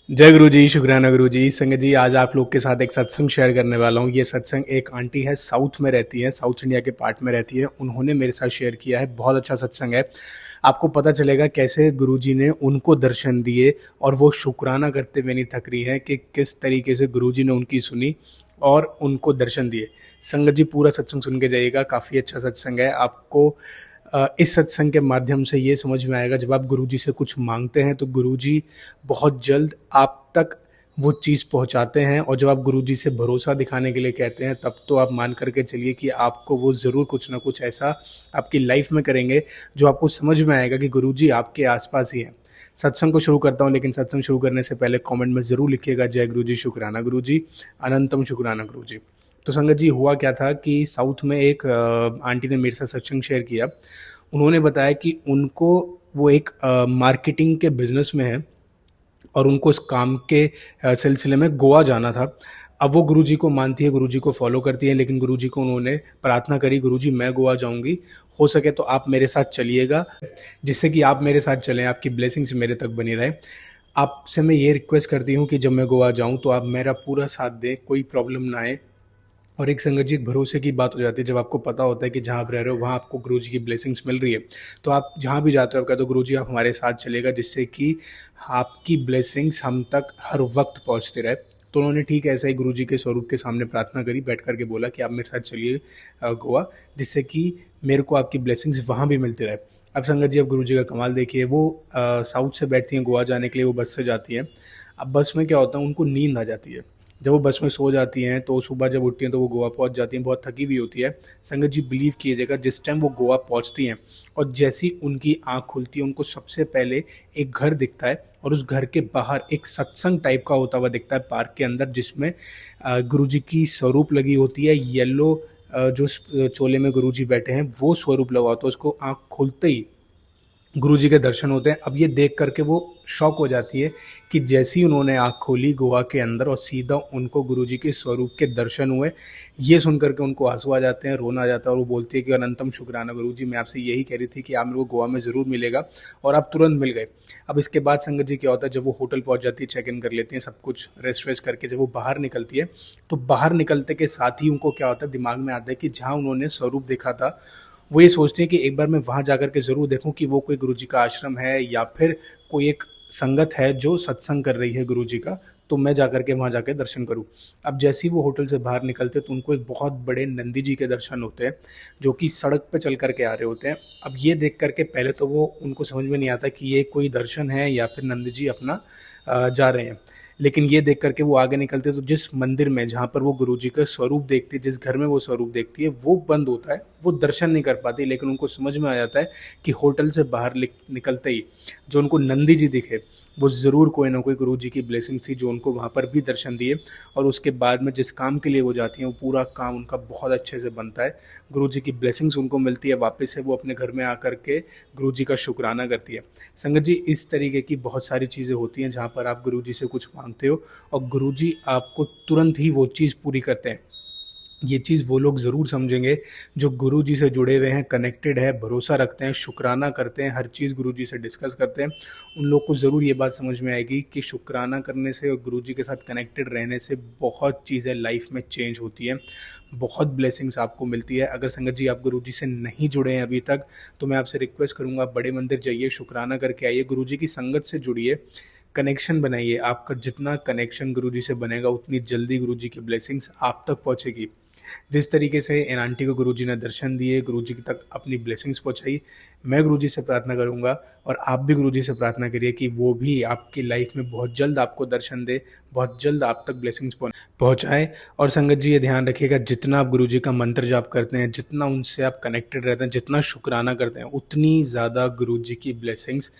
जय गुरु जी, शुक्राना गुरु जी। संगत जी, आज आप लोग के साथ एक सत्संग शेयर करने वाला हूँ। ये सत्संग एक आंटी है, साउथ में रहती है, साउथ इंडिया के पार्ट में रहती है। उन्होंने मेरे साथ शेयर किया है, बहुत अच्छा सत्संग है। आपको पता चलेगा कैसे गुरु जी ने उनको दर्शन दिए और वो शुक्राना करते हुए नहीं थक रही हैं कि किस तरीके से गुरु जी ने उनकी सुनी और उनको दर्शन दिए। संगत जी, पूरा सत्संग सुन के जाइएगा, काफ़ी अच्छा सत्संग है। आपको इस सत्संग के माध्यम से ये समझ में आएगा, जब आप गुरुजी से कुछ मांगते हैं तो गुरुजी बहुत जल्द आप तक वो चीज़ पहुंचाते हैं, और जब आप गुरुजी से भरोसा दिखाने के लिए कहते हैं तब तो आप मान करके चलिए कि आपको वो ज़रूर कुछ ना कुछ ऐसा आपकी लाइफ में करेंगे जो आपको समझ में आएगा कि गुरुजी आपके आसपास ही हैं। सत्संग को शुरू करता हूँ, लेकिन सत्संग शुरू करने से पहले कमेंट में ज़रूर लिखिएगा, जय गुरुजी, शुक्राना गुरुजी, अनंतम शुक्राना गुरुजी। तो संगत जी, हुआ क्या था कि साउथ में एक आंटी ने मेरे साथ सत्संग शेयर किया। उन्होंने बताया कि उनको वो एक मार्केटिंग के बिज़नेस में है और उनको उस काम के सिलसिले में गोवा जाना था। अब वो गुरुजी को मानती है, गुरुजी को फ़ॉलो करती है, लेकिन गुरुजी को उन्होंने प्रार्थना करी, गुरुजी मैं गोवा जाऊँगी, हो सके तो आप मेरे साथ चलिएगा, जिससे कि आप मेरे साथ चलें, आपकी ब्लेसिंग्स मेरे तक बनी रहे। आपसे मैं ये रिक्वेस्ट करती हूँ कि जब मैं गोवा जाऊँ तो आप मेरा पूरा साथ दें, कोई प्रॉब्लम ना आए। और एक संगत जी, एक भरोसे की बात हो जाती है, जब आपको पता होता है कि जहाँ आप रह रहे हो वहाँ आपको गुरुजी की ब्लेसिंग्स मिल रही है, तो आप जहाँ भी जाते हो आप कहते हो गुरुजी आप हमारे साथ चलेगा, जिससे कि आपकी ब्लेसिंग्स हम तक हर वक्त पहुँचते रहे। तो उन्होंने ठीक ऐसा ही गुरुजी के स्वरूप के सामने प्रार्थना करी, बैठ कर के बोला कि आप मेरे साथ चलिए गोवा, जिससे कि मेरे को आपकी ब्लेसिंग्स वहाँ भी मिलती रहे। अब संगत जी, अब गुरुजी का कमाल देखिए, वो साउथ से बैठती हैं गोवा जाने के लिए, वो बस से जाती हैं। अब बस में क्या होता है, उनको नींद आ जाती है। जब वो बस में सो जाती हैं तो सुबह जब उठती हैं तो वो गोवा पहुंच जाती हैं, बहुत थकी हुई होती है। संगत जी, बिलीव कीजिएगा, जिस टाइम वो गोवा पहुंचती हैं और जैसी उनकी आंख खुलती है, उनको सबसे पहले एक घर दिखता है, और उस घर के बाहर एक सत्संग टाइप का होता हुआ दिखता है पार्क के अंदर, जिसमें गुरुजी की स्वरूप लगी होती है। येलो जो चोले में गुरुजी बैठे हैं वो स्वरूप लगा होता है। उसको आंख खुलते ही गुरुजी के दर्शन होते हैं। अब ये देख करके वो शॉक हो जाती है कि जैसे ही उन्होंने आँख खोली गोवा के अंदर और सीधा उनको गुरुजी के स्वरूप के दर्शन हुए। ये सुन कर के उनको आँसू आ जाते हैं, रोना आ जाता है, और वो बोलती है कि अनंतम शुक्राना गुरुजी, मैं आपसे यही कह रही थी कि आप मेरे को गोवा में ज़रूर मिलेगा, और आप तुरंत मिल गए। अब इसके बाद संगत जी क्या होता है, जब वो होटल पहुँच जाती है, चेक इन कर लेती हैं, सब कुछ रेस्ट वेस्ट करके जब वो बाहर निकलती है, तो बाहर निकलते के साथ ही उनको क्या होता है, दिमाग में आता है कि जहाँ उन्होंने स्वरूप देखा था, वो ये सोचते हैं कि एक बार मैं वहाँ जाकर के ज़रूर देखूँ कि वो कोई गुरुजी का आश्रम है या फिर कोई एक संगत है जो सत्संग कर रही है गुरुजी का, तो मैं जाकर के वहाँ जाके दर्शन करूँ। अब जैसे ही वो होटल से बाहर निकलते तो उनको एक बहुत बड़े नंदी जी के दर्शन होते हैं, जो कि सड़क पे चल कर के आ रहे होते हैं। अब ये देख कर के पहले तो वो उनको समझ में नहीं आता कि ये कोई दर्शन है या फिर नंदी जी अपना जा रहे हैं। लेकिन ये देख कर के वो आगे निकलते तो जिस मंदिर में जहाँ पर वो गुरुजी का स्वरूप देखती है, जिस घर में वो स्वरूप देखती है, वो बंद होता है, वो दर्शन नहीं कर पाती। लेकिन उनको समझ में आ जाता है कि होटल से बाहर निकलते ही जो उनको नंदी जी दिखे, वो ज़रूर कोई ना कोई गुरुजी की ब्लेसिंग थी जो उनको वहाँ पर भी दर्शन दिए। और उसके बाद में जिस काम के लिए वो जाती हैं, वो पूरा काम उनका बहुत अच्छे से बनता है। गुरुजी की ब्लेसिंग्स उनको मिलती है, वापस से वो अपने घर में आकर के गुरुजी का शुक्राना करती है। संगत जी, इस तरीके की बहुत सारी चीज़ें होती हैं जहाँ पर आप गुरुजी से कुछ मांगते हो और गुरुजी आपको तुरंत ही वो चीज़ पूरी करते हैं। ये चीज़ वो लोग ज़रूर समझेंगे जो गुरुजी से जुड़े हुए हैं, कनेक्टेड है, भरोसा रखते हैं, शुक्राना करते हैं, हर चीज़ गुरुजी से डिस्कस करते हैं। उन लोग को ज़रूर ये बात समझ में आएगी कि शुक्राना करने से और गुरुजी के साथ कनेक्टेड रहने से बहुत चीज़ें लाइफ में चेंज होती हैं, बहुत ब्लेसिंग्स आपको मिलती है। अगर संगत जी आप गुरुजी से नहीं जुड़े हैं अभी तक, तो मैं आपसे रिक्वेस्ट करूँगा, बड़े मंदिर जाइए, शुक्राना करके आइए, गुरुजी की संगत से जुड़िए, कनेक्शन बनाइए। आपका जितना कनेक्शन गुरुजी से बनेगा, उतनी जल्दी गुरुजी की ब्लेसिंग्स आप तक पहुँचेगी। जिस तरीके से इन आंटी को गुरुजी ने दर्शन दिए, गुरुजी तक अपनी ब्लेसिंग्स पहुँचाई, मैं गुरुजी से प्रार्थना करूँगा और आप भी गुरुजी से प्रार्थना करिए कि वो भी आपकी लाइफ में बहुत जल्द आपको दर्शन दे, बहुत जल्द आप तक ब्लेसिंग्स पहुँचाए। और संगत जी, ये ध्यान रखिएगा, जितना आप गुरुजी का मंत्र जाप करते हैं, जितना उनसे आप कनेक्टेड रहते हैं, जितना शुक्राना करते हैं, उतनी ज़्यादा गुरुजी की ब्लेसिंग्स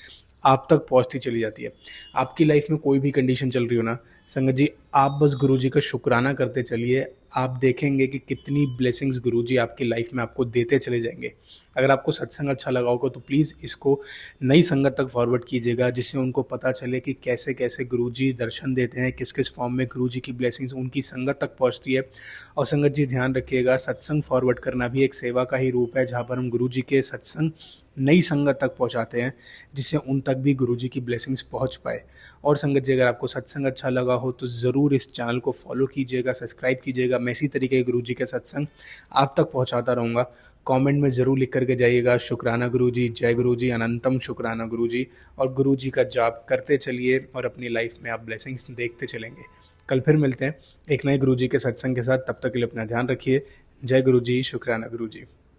आप तक पहुँचती चली जाती है। आपकी लाइफ में कोई भी कंडीशन चल रही हो ना, संगत जी, आप बस गुरुजी का शुक्राना करते चलिए, आप देखेंगे कि कितनी ब्लेसिंग्स गुरुजी आपकी लाइफ में आपको देते चले जाएँगे। अगर आपको सत्संग अच्छा लगा होगा तो प्लीज़ इसको नई संगत तक फॉरवर्ड कीजिएगा, जिससे उनको पता चले कि कैसे-कैसे गुरुजी दर्शन देते हैं, किस-किस फॉर्म में गुरुजी की ब्लेसिंग्स उनकी संगत तक पहुँचती है। और संगत जी, ध्यान रखिएगा, सत्संग फॉरवर्ड करना भी एक सेवा का ही रूप है, जहाँ पर हम गुरुजी के सत्संग नई संगत तक पहुँचाते हैं, जिससे उन तक भी गुरुजी की ब्लेसिंग्स पहुँच पाए। और संगत जी, अगर आपको सत्संग अच्छा लगा हो तो ज़रूर इस चैनल को फॉलो कीजिएगा, सब्सक्राइब कीजिएगा। मैं इसी तरीके के गुरुजी के सत्संग आप तक पहुँचाता रहूँगा। कमेंट में ज़रूर लिख कर के जाइएगा, शुक्राना गुरुजी, जय गुरुजी, अनंतम शुक्राना गुरुजी। और गुरुजी का जाप करते चलिए और अपनी लाइफ में आप ब्लेसिंग्स देखते चलेंगे। कल फिर मिलते हैं एक नए गुरुजी के सत्संग के साथ। तब तक के लिए अपना ध्यान रखिए। जय गुरुजी, शुक्राना गुरुजी।